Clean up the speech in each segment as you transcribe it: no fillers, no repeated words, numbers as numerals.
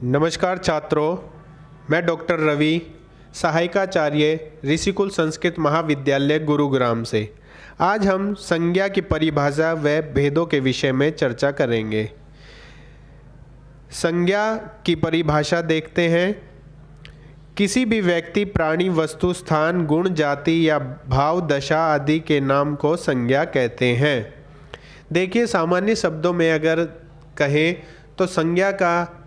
नमस्कार छात्रों, मैं डॉक्टर रवि, सहायकाचार्य ऋषिकुल संस्कृत महाविद्यालय गुरुग्राम से। आज हम संज्ञा की परिभाषा व भेदों के विषय में चर्चा करेंगे। संज्ञा की परिभाषा देखते हैं। किसी भी व्यक्ति, प्राणी, वस्तु, स्थान, गुण, जाति या भाव, दशा आदि के नाम को संज्ञा कहते हैं। देखिए, सामान्य शब्दों में अगर कहें तो संज्ञा का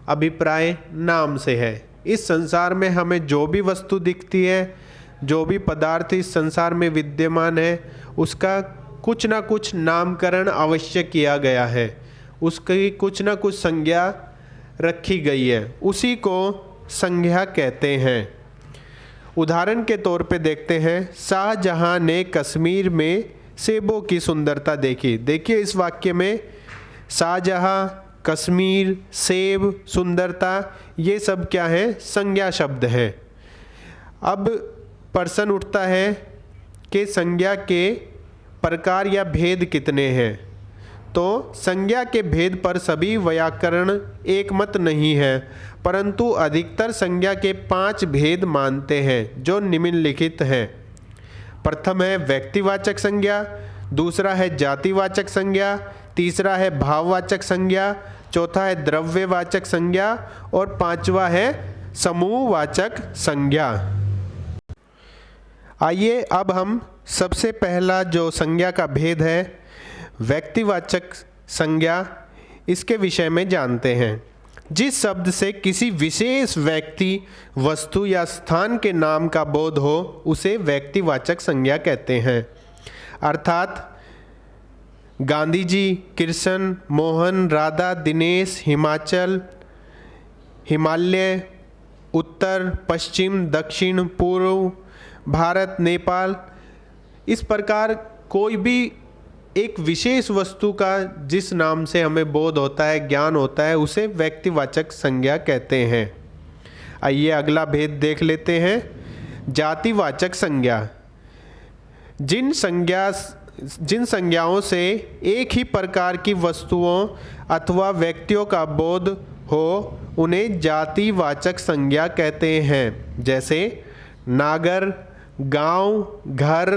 अभिप्राय नाम से है। इस संसार में हमें जो भी वस्तु दिखती है, जो भी पदार्थ इस संसार में विद्यमान है, उसका कुछ ना कुछ नामकरण अवश्य किया गया है, उसकी कुछ ना कुछ संज्ञा रखी गई है, उसी को संज्ञा कहते हैं। उदाहरण के तौर पे देखते हैं, शाहजहां ने कश्मीर में सेबों की सुंदरता देखी। देखिए, इस वाक्य में शाहजहां, कश्मीर, सेब, सुंदरता, ये सब क्या है? संज्ञा शब्द है। अब प्रश्न उठता है कि संज्ञा के प्रकार या भेद कितने हैं। तो संज्ञा के भेद पर सभी व्याकरण एक मत नहीं है, परंतु अधिकतर संज्ञा के 5 भेद मानते हैं, जो निम्नलिखित हैं। प्रथम है व्यक्तिवाचक संज्ञा, दूसरा है जातिवाचक संज्ञा, तीसरा है भाववाचक संज्ञा, चौथा है द्रव्यवाचक संज्ञा और पांचवा है समूहवाचक संज्ञा। आइए अब हम सबसे पहला जो संज्ञा का भेद है, व्यक्तिवाचक संज्ञा, इसके विषय में जानते हैं। जिस शब्द से किसी विशेष व्यक्ति, वस्तु या स्थान के नाम का बोध हो, उसे व्यक्तिवाचक संज्ञा कहते हैं। अर्थात गांधी जी, कृष्ण, मोहन, राधा, दिनेश, हिमाचल, हिमालय, उत्तर, पश्चिम, दक्षिण, पूर्व, भारत, नेपाल, इस प्रकार कोई भी एक विशेष वस्तु का जिस नाम से हमें बोध होता है, ज्ञान होता है, उसे व्यक्तिवाचक संज्ञा कहते हैं। आइए अगला भेद देख लेते हैं, जातिवाचक संज्ञा। जिन संज्ञाओं से एक ही प्रकार की वस्तुओं अथवा व्यक्तियों का बोध हो, उन्हें जातिवाचक संज्ञा कहते हैं। जैसे नागर, गांव, घर,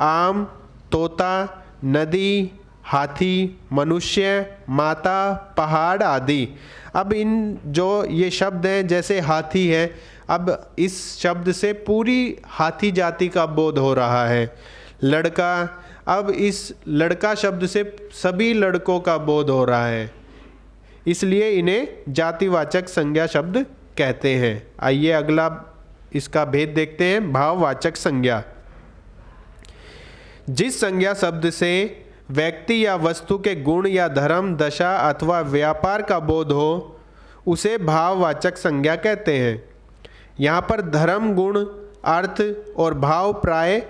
आम, तोता, नदी, हाथी, मनुष्य, माता, पहाड़ आदि। अब इन जो ये शब्द हैं, जैसे हाथी है, अब इस शब्द से पूरी हाथी जाति का बोध हो रहा है। लड़का, अब इस लड़का शब्द से सभी लड़कों का बोध हो रहा है, इसलिए इन्हें जातिवाचक संज्ञा शब्द कहते हैं। आइए अगला इसका भेद देखते हैं, भाववाचक संज्ञा। जिस संज्ञा शब्द से व्यक्ति या वस्तु के गुण या धर्म, दशा अथवा व्यापार का बोध हो, उसे भाववाचक संज्ञा कहते हैं। यहाँ पर धर्म, गुण, अर्थ और भाव प्राय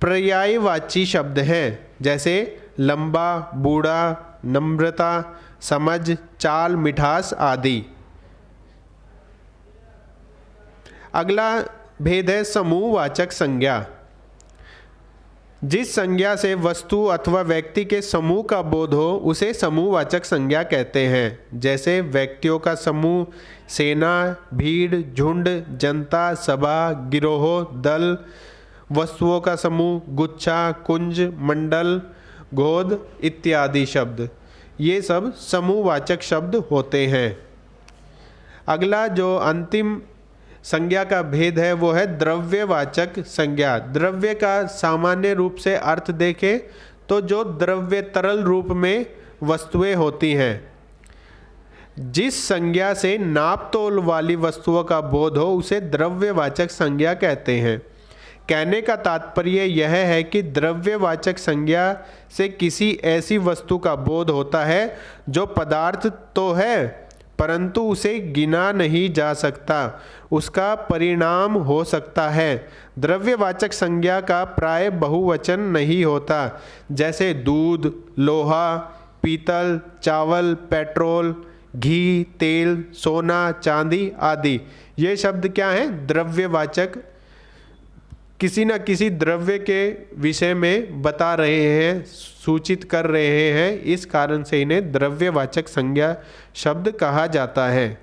पर्यायवाची शब्द हैं, जैसे लंबा, बूढ़ा, नम्रता, समझ, चाल, मिठास आदि। अगला भेद है समूहवाचक संज्ञा। जिस संज्ञा से वस्तु अथवा व्यक्ति के समूह का बोध हो, उसे समूहवाचक संज्ञा कहते हैं। जैसे व्यक्तियों का समूह, सेना, भीड़, झुंड, जनता, सभा, गिरोह, दल, वस्तुओं का समूह, गुच्छा, कुंज, मंडल, गोद इत्यादि शब्द, ये सब समूहवाचक शब्द होते हैं। अगला जो अंतिम संज्ञा का भेद है, वो है द्रव्यवाचक संज्ञा। द्रव्य का सामान्य रूप से अर्थ देखें तो जो द्रव्य तरल रूप में वस्तुएं होती हैं। जिस संज्ञा से नाप तोल वाली वस्तुओं का बोध हो, उसे द्रव्यवाचक संज्ञा कहते हैं। कहने का तात्पर्य यह है कि द्रव्यवाचक संज्ञा से किसी ऐसी वस्तु का बोध होता है जो पदार्थ तो है, परंतु उसे गिना नहीं जा सकता, उसका परिणाम हो सकता है। द्रव्यवाचक संज्ञा का प्राय बहुवचन नहीं होता, जैसे दूध, लोहा, पीतल, चावल, पेट्रोल, घी, तेल, सोना, चांदी आदि। ये शब्द क्या हैं? द्रव्यवाचक किसी न किसी द्रव्य के विषय में बता रहे हैं, सूचित कर रहे हैं, इस कारण से इन्हें द्रव्यवाचक संज्ञा शब्द कहा जाता है।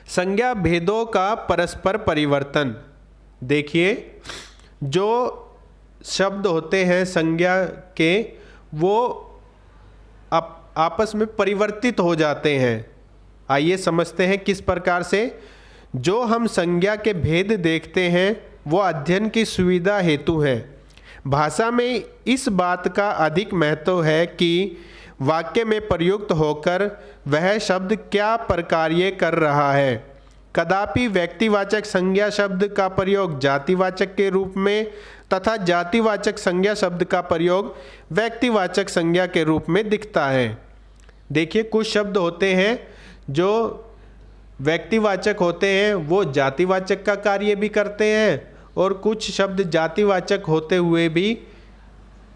संज्ञा भेदों का परस्पर परिवर्तन। देखिए, जो शब्द होते हैं संज्ञा के, वो आपस में परिवर्तित हो जाते हैं। आइए समझते हैं किस प्रकार से। जो हम संज्ञा के भेद देखते हैं वो अध्ययन की सुविधा हेतु है। भाषा में इस बात का अधिक महत्व है कि वाक्य में प्रयुक्त होकर वह शब्द क्या प्रकार्य कर रहा है। कदापि व्यक्तिवाचक संज्ञा शब्द का प्रयोग जातिवाचक के रूप में तथा जातिवाचक संज्ञा शब्द का प्रयोग व्यक्तिवाचक संज्ञा के रूप में दिखता है। देखिए, कुछ शब्द होते हैं जो व्यक्तिवाचक होते हैं, वो जातिवाचक का कार्य भी करते हैं, और कुछ शब्द जातिवाचक होते हुए भी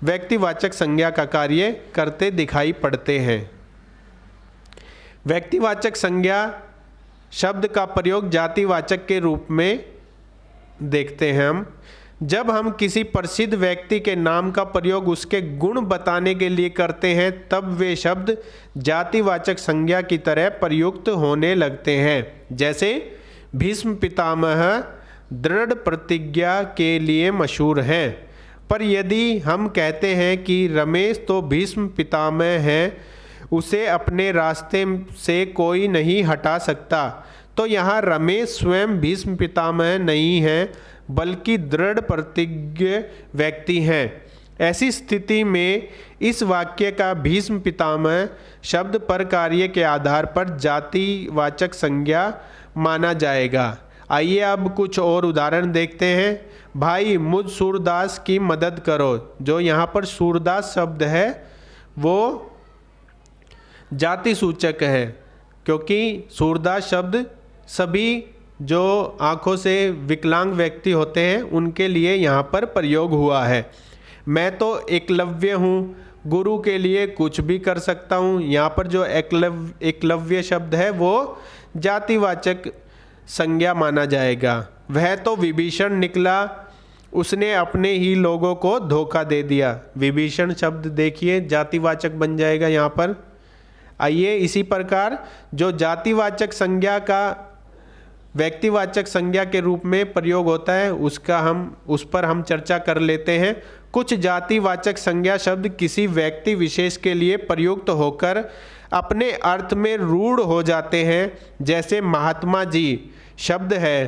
व्यक्तिवाचक संज्ञा का कार्य करते दिखाई पड़ते हैं। व्यक्तिवाचक संज्ञा शब्द का प्रयोग जातिवाचक के रूप में देखते हैं हम। जब हम किसी प्रसिद्ध व्यक्ति के नाम का प्रयोग उसके गुण बताने के लिए करते हैं, तब वे शब्द जातिवाचक संज्ञा की तरह प्रयुक्त होने लगते हैं। जैसे भीष्म पितामह दृढ़ प्रतिज्ञा के लिए मशहूर हैं, पर यदि हम कहते हैं कि रमेश तो भीष्म पितामह है, उसे अपने रास्ते से कोई नहीं हटा सकता, तो यहाँ रमेश स्वयं भीष्म पितामह नहीं है बल्कि दृढ़ प्रतिज्ञ व्यक्ति हैं। ऐसी स्थिति में इस वाक्य का भीष्म पितामह शब्द पर कार्य के आधार पर जातिवाचक संज्ञा माना जाएगा। आइए अब कुछ और उदाहरण देखते हैं। भाई मुझ सूरदास की मदद करो। जो यहाँ पर सूरदास शब्द है वो जाति सूचक है, क्योंकि सूरदास शब्द सभी जो आँखों से विकलांग व्यक्ति होते हैं उनके लिए यहाँ पर प्रयोग हुआ है। मैं तो एकलव्य हूँ, गुरु के लिए कुछ भी कर सकता हूँ। यहाँ पर जो एकलव्य शब्द है वो जातिवाचक संज्ञा माना जाएगा। वह तो विभीषण निकला, उसने अपने ही लोगों को धोखा दे दिया। विभीषण शब्द देखिए जातिवाचक बन जाएगा यहाँ पर। आइए इसी प्रकार जो जातिवाचक संज्ञा का व्यक्तिवाचक संज्ञा के रूप में प्रयोग होता है उस पर हम चर्चा कर लेते हैं। कुछ जातिवाचक संज्ञा शब्द किसी व्यक्ति विशेष के लिए प्रयुक्त होकर अपने अर्थ में रूढ़ हो जाते हैं। जैसे महात्मा जी शब्द है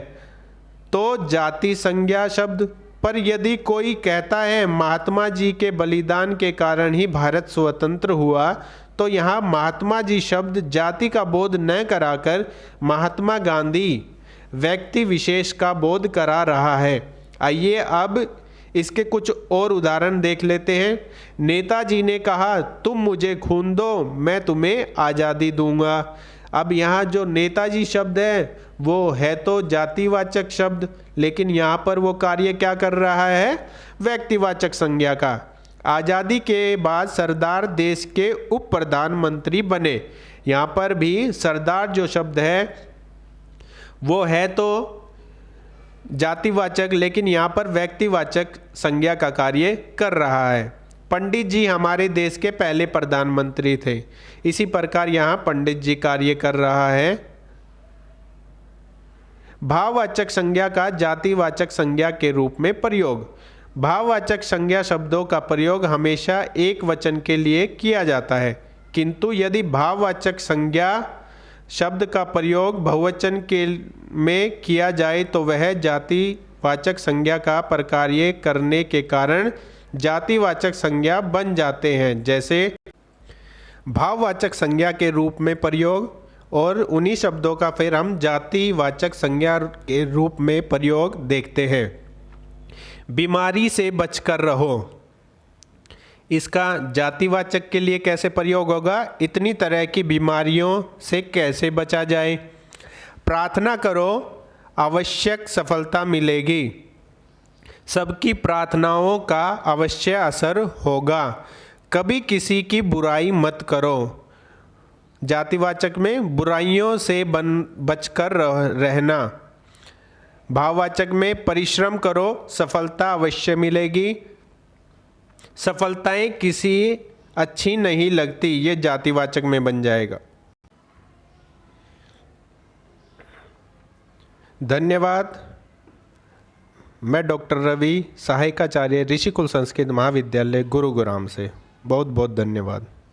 तो जाति संज्ञा शब्द, पर यदि कोई कहता है महात्मा जी के बलिदान के कारण ही भारत स्वतंत्र हुआ, तो यहाँ महात्मा जी शब्द जाति का बोध न कराकर महात्मा गांधी व्यक्ति विशेष का बोध करा रहा है। आइए अब इसके कुछ और उदाहरण देख लेते हैं। नेताजी ने कहा तुम मुझे खून दो, मैं तुम्हें आज़ादी दूंगा। अब यहाँ जो नेताजी शब्द है वो है तो जातिवाचक शब्द, लेकिन यहाँ पर वो कार्य क्या कर रहा है, व्यक्तिवाचक संज्ञा का। आज़ादी के बाद सरदार देश के उप प्रधानमंत्री बने। यहाँ पर भी सरदार जो शब्द है वो है तो जातिवाचक, लेकिन यहाँ पर व्यक्तिवाचक संज्ञा का कार्य कर रहा है। पंडित जी हमारे देश के पहले प्रधानमंत्री थे, इसी प्रकार यहाँ पंडित जी कार्य कर रहा है। भाववाचक संज्ञा का जातिवाचक संज्ञा के रूप में प्रयोग। भाववाचक संज्ञा शब्दों का प्रयोग हमेशा एक वचन के लिए किया जाता है, किंतु यदि भाववाचक संज्ञा शब्द का प्रयोग बहुवचन के में किया जाए तो वह जातिवाचक संज्ञा का प्रकार्य करने के कारण जातिवाचक संज्ञा बन जाते हैं। जैसे भाववाचक संज्ञा के रूप में प्रयोग, और उन्हीं शब्दों का फिर हम जातिवाचक संज्ञा के रूप में प्रयोग देखते हैं। बीमारी से बचकर रहो, इसका जातिवाचक के लिए कैसे प्रयोग होगा, इतनी तरह की बीमारियों से कैसे बचा जाए। प्रार्थना करो, आवश्यक सफलता मिलेगी, सबकी प्रार्थनाओं का अवश्य असर होगा। कभी किसी की बुराई मत करो, जातिवाचक में बुराइयों से बचकर रहना। भाववाचक में परिश्रम करो, सफलता अवश्य मिलेगी। सफलताएं किसी अच्छी नहीं लगती, ये जातिवाचक में बन जाएगा। धन्यवाद। मैं डॉक्टर रवि, सहायकाचार्य, ऋषिकुल संस्कृत महाविद्यालय, गुरुग्राम से। बहुत बहुत धन्यवाद।